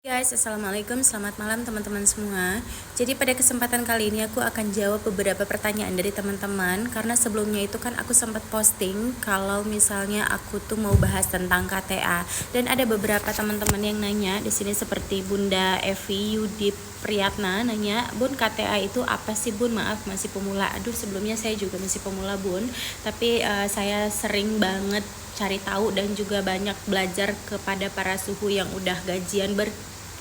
Guys, assalamualaikum, selamat malam teman-teman semua. Jadi pada kesempatan kali ini aku akan jawab beberapa pertanyaan dari teman-teman. Karena sebelumnya itu kan aku sempat posting kalau misalnya aku tuh mau bahas tentang KTA. Dan ada beberapa teman-teman yang nanya di sini seperti Bunda Evi Yudi Priyatna nanya, Bun, KTA itu apa sih Bun? Maaf masih pemula. Aduh, sebelumnya saya juga masih pemula Bun. Tapi saya sering banget cari tahu dan juga banyak belajar kepada para suhu yang udah gajian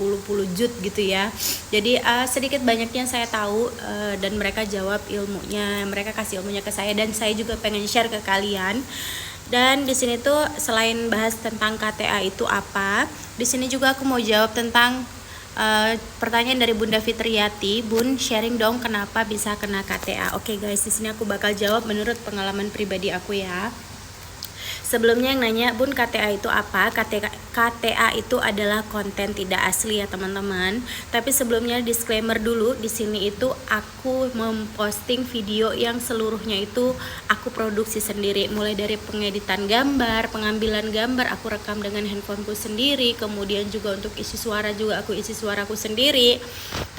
puluh jut gitu ya. Jadi sedikit banyaknya saya tahu dan mereka jawab ilmunya, mereka kasih ilmunya ke saya dan saya juga pengen share ke kalian. Dan di sini tuh selain bahas tentang KTA itu apa, di sini juga aku mau jawab tentang pertanyaan dari Bunda Fitriati. Bun, sharing dong kenapa bisa kena KTA. Oke guys, di sini aku bakal jawab menurut pengalaman pribadi aku ya. Sebelumnya yang nanya, Bun, KTA itu apa? KTA itu adalah konten tidak asli ya teman-teman. Tapi sebelumnya disclaimer dulu, di sini itu aku memposting video yang seluruhnya itu aku produksi sendiri. Mulai dari pengeditan gambar, pengambilan gambar aku rekam dengan handphoneku sendiri. Kemudian juga untuk isi suara juga aku isi suaraku sendiri.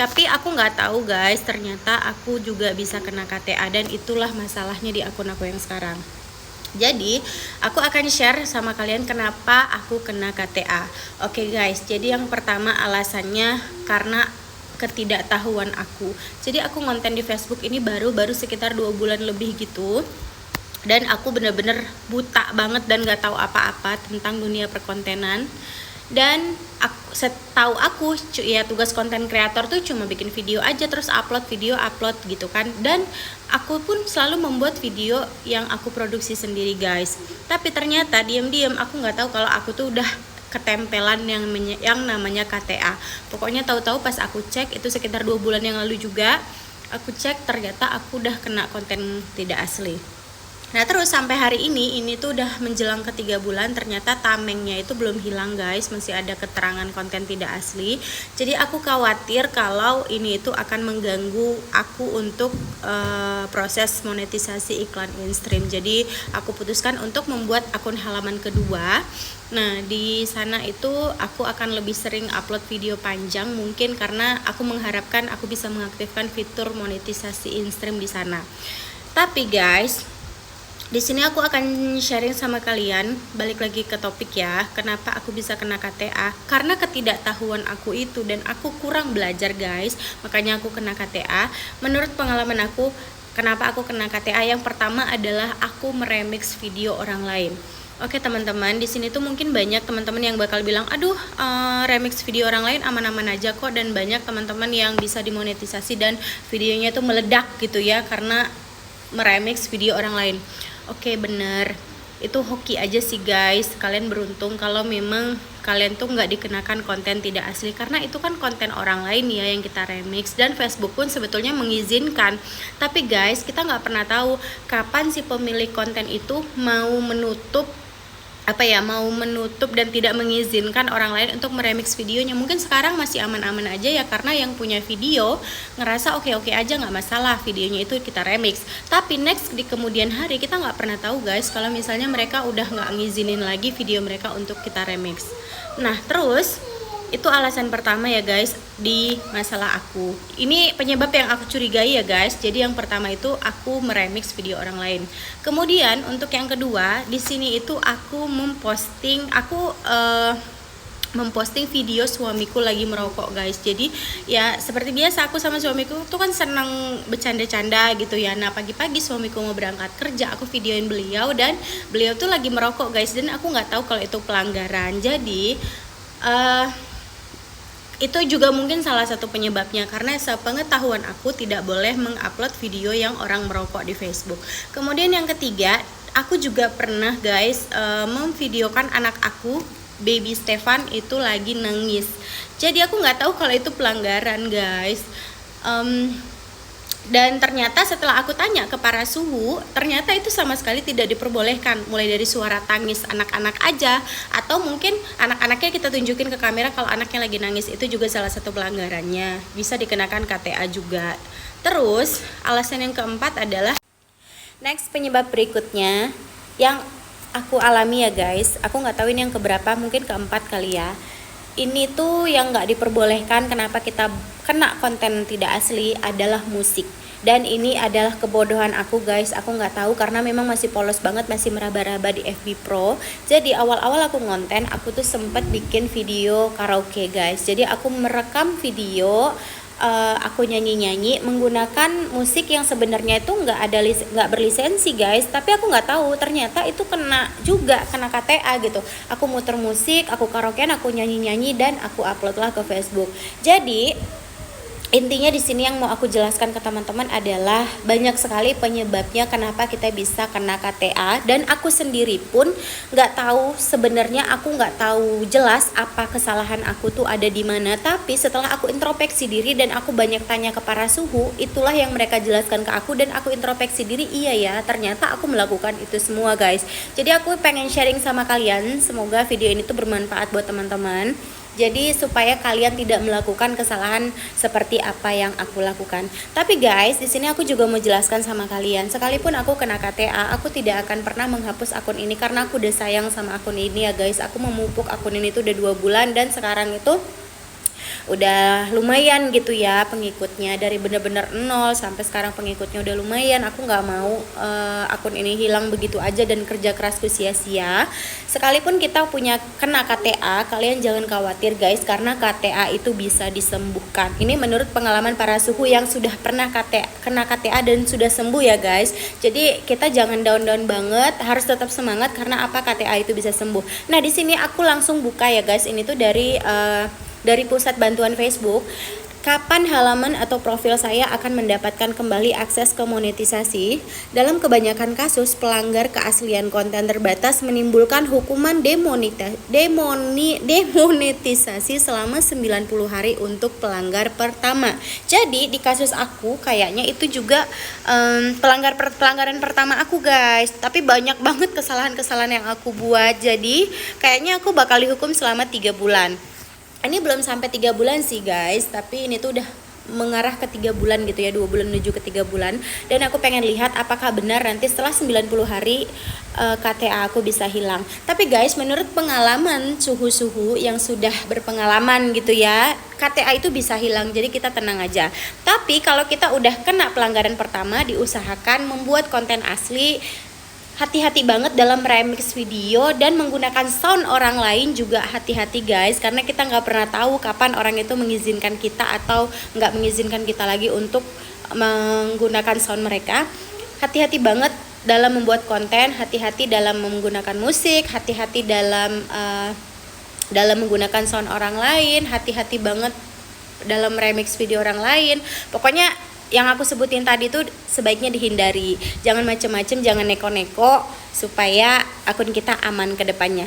Tapi aku nggak tahu guys, ternyata aku juga bisa kena KTA dan itulah masalahnya di akun aku yang sekarang. Jadi aku akan share sama kalian kenapa aku kena KTA. Oke guys, jadi yang pertama alasannya karena ketidaktahuan aku. Jadi aku konten di Facebook ini baru sekitar 2 bulan lebih gitu. Dan aku bener-bener buta banget dan gak tahu apa-apa tentang dunia perkontenan. Dan setahu aku ya tugas konten kreator tuh cuma bikin video aja terus upload gitu kan. Dan aku pun selalu membuat video yang aku produksi sendiri guys. Tapi ternyata diam-diam aku nggak tahu kalau aku tuh udah ketempelan yang namanya KTA. Pokoknya tahu-tahu pas aku cek itu sekitar 2 bulan yang lalu juga aku cek ternyata aku udah kena konten tidak asli. Nah terus sampai hari ini tuh udah menjelang ke 3 bulan, ternyata tamengnya itu belum hilang guys, masih ada keterangan konten tidak asli. Jadi aku khawatir kalau ini itu akan mengganggu aku untuk proses monetisasi iklan InStream. Jadi aku putuskan untuk membuat akun halaman kedua. Nah di sana itu aku akan lebih sering upload video panjang mungkin karena aku mengharapkan aku bisa mengaktifkan fitur monetisasi InStream di sana. Tapi guys, di sini aku akan sharing sama kalian, balik lagi ke topik ya, kenapa aku bisa kena KTA. Karena ketidaktahuan aku itu dan aku kurang belajar guys, makanya aku kena KTA. Menurut pengalaman aku, kenapa aku kena KTA? Yang pertama adalah aku meremix video orang lain. Oke teman-teman, di sini tuh mungkin banyak teman-teman yang bakal bilang, aduh remix video orang lain aman-aman aja kok, dan banyak teman-teman yang bisa dimonetisasi dan videonya tuh meledak gitu ya karena meremix video orang lain. Oke bener, itu hoki aja sih guys. Kalian beruntung kalau memang kalian tuh nggak dikenakan konten tidak asli, karena itu kan konten orang lain ya yang kita remix, dan Facebook pun sebetulnya mengizinkan. Tapi guys, kita nggak pernah tahu kapan si pemilik konten itu mau menutup dan tidak mengizinkan orang lain untuk meremix videonya. Mungkin sekarang masih aman-aman aja ya karena yang punya video ngerasa oke-oke aja, nggak masalah videonya itu kita remix. Tapi next di kemudian hari kita nggak pernah tahu guys kalau misalnya mereka udah nggak ngizinin lagi video mereka untuk kita remix. Nah terus itu alasan pertama ya guys di masalah aku. Ini penyebab yang aku curigai ya guys. Jadi yang pertama itu aku meremix video orang lain. Kemudian untuk yang kedua, di sini itu aku memposting video suamiku lagi merokok guys. Jadi ya seperti biasa aku sama suamiku tuh kan senang bercanda-canda gitu ya. Nah pagi-pagi suamiku mau berangkat kerja, aku videoin beliau dan beliau tuh lagi merokok guys. Dan aku nggak tahu kalau itu pelanggaran. Jadi itu juga mungkin salah satu penyebabnya, karena sepengetahuan aku tidak boleh mengupload video yang orang merokok di Facebook. Kemudian yang ketiga, aku juga pernah guys memvideokan anak aku, baby Stefan itu lagi nangis. Jadi aku nggak tahu kalau itu pelanggaran guys. Dan ternyata setelah aku tanya ke para suhu, ternyata itu sama sekali tidak diperbolehkan. Mulai dari suara tangis anak-anak aja, atau mungkin anak-anaknya kita tunjukin ke kamera kalau anaknya lagi nangis, itu juga salah satu pelanggarannya. Bisa dikenakan KTA juga. Terus alasan yang keempat adalah next, penyebab berikutnya yang aku alami ya guys. Aku nggak tahu ini yang keberapa, mungkin keempat kali ya. ini tuh yang nggak diperbolehkan, kenapa kita kena konten tidak asli adalah musik. Dan ini adalah kebodohan aku guys, aku nggak tahu karena memang masih polos banget, masih meraba-raba di FB Pro. Jadi awal-awal aku ngonten, aku tuh sempat bikin video karaoke guys. Jadi aku merekam video, aku nyanyi-nyanyi menggunakan musik yang sebenarnya itu nggak berlisensi guys, tapi aku nggak tahu ternyata itu kena KTA gitu. Aku muter musik, aku karaokean, aku nyanyi-nyanyi dan aku upload lah ke Facebook. Jadi intinya di sini yang mau aku jelaskan ke teman-teman adalah banyak sekali penyebabnya kenapa kita bisa kena KTA, dan aku sendiri pun nggak tahu sebenarnya, aku nggak tahu jelas apa kesalahan aku tuh ada di mana. Tapi setelah aku introspeksi diri dan aku banyak tanya ke para suhu, itulah yang mereka jelaskan ke aku dan aku introspeksi diri, iya ya ternyata aku melakukan itu semua guys. Jadi aku pengen sharing sama kalian, semoga video ini tuh bermanfaat buat teman-teman. Jadi supaya kalian tidak melakukan kesalahan seperti apa yang aku lakukan. Tapi guys, di sini aku juga mau jelaskan sama kalian, sekalipun aku kena KTA, aku tidak akan pernah menghapus akun ini karena aku udah sayang sama akun ini ya guys. Aku memupuk akun ini tuh udah 2 bulan dan sekarang itu udah lumayan gitu ya pengikutnya, dari bener-bener nol sampai sekarang pengikutnya udah lumayan. Aku nggak mau akun ini hilang begitu aja dan kerja kerasku sia-sia. Sekalipun kita punya kena KTA, kalian jangan khawatir guys, karena KTA itu bisa disembuhkan. Ini menurut pengalaman para suhu yang sudah pernah kena KTA dan sudah sembuh ya guys. Jadi kita jangan down-down banget, harus tetap semangat karena apa, KTA itu bisa sembuh. Nah di sini aku langsung buka ya guys, ini tuh dari pusat bantuan Facebook. Kapan halaman atau profil saya akan mendapatkan kembali akses ke monetisasi? Dalam kebanyakan kasus, pelanggar keaslian konten terbatas menimbulkan hukuman demonetisasi selama 90 hari untuk pelanggar pertama. Jadi di kasus aku kayaknya itu juga pelanggaran pertama aku guys. Tapi banyak banget kesalahan-kesalahan yang aku buat. Jadi kayaknya aku bakal dihukum selama 3 bulan. Ini belum sampai 3 bulan sih guys, tapi ini tuh udah mengarah ke 3 bulan gitu ya, 2 bulan menuju ke 3 bulan. Dan aku pengen lihat apakah benar nanti setelah 90 hari KTA aku bisa hilang. Tapi guys, menurut pengalaman suhu-suhu yang sudah berpengalaman gitu ya, KTA itu bisa hilang, jadi kita tenang aja. Tapi kalau kita udah kena pelanggaran pertama, diusahakan membuat konten asli. Hati-hati banget dalam remix video dan menggunakan sound orang lain juga, hati-hati guys, karena kita nggak pernah tahu kapan orang itu mengizinkan kita atau nggak mengizinkan kita lagi untuk menggunakan sound mereka. Hati-hati banget dalam membuat konten, hati-hati dalam menggunakan musik, hati-hati dalam menggunakan sound orang lain, hati-hati banget dalam remix video orang lain. Pokoknya yang aku sebutin tadi tuh sebaiknya dihindari. Jangan macem-macem, jangan neko-neko, supaya akun kita aman ke depannya.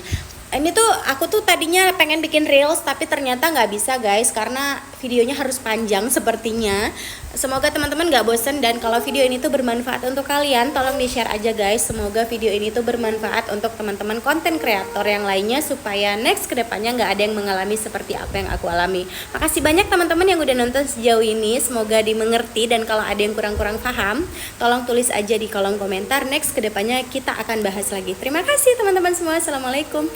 Ini tuh aku tuh tadinya pengen bikin reels, tapi ternyata nggak bisa guys, karena videonya harus panjang sepertinya. Semoga teman-teman nggak bosen, dan kalau video ini tuh bermanfaat untuk kalian, tolong di share aja guys. Semoga video ini tuh bermanfaat untuk teman-teman konten kreator yang lainnya, supaya next kedepannya nggak ada yang mengalami seperti apa yang aku alami. Makasih banyak teman-teman yang udah nonton sejauh ini, semoga dimengerti, dan kalau ada yang kurang-kurang paham, tolong tulis aja di kolom komentar. Next kedepannya kita akan bahas lagi. Terima kasih teman-teman semua, assalamualaikum.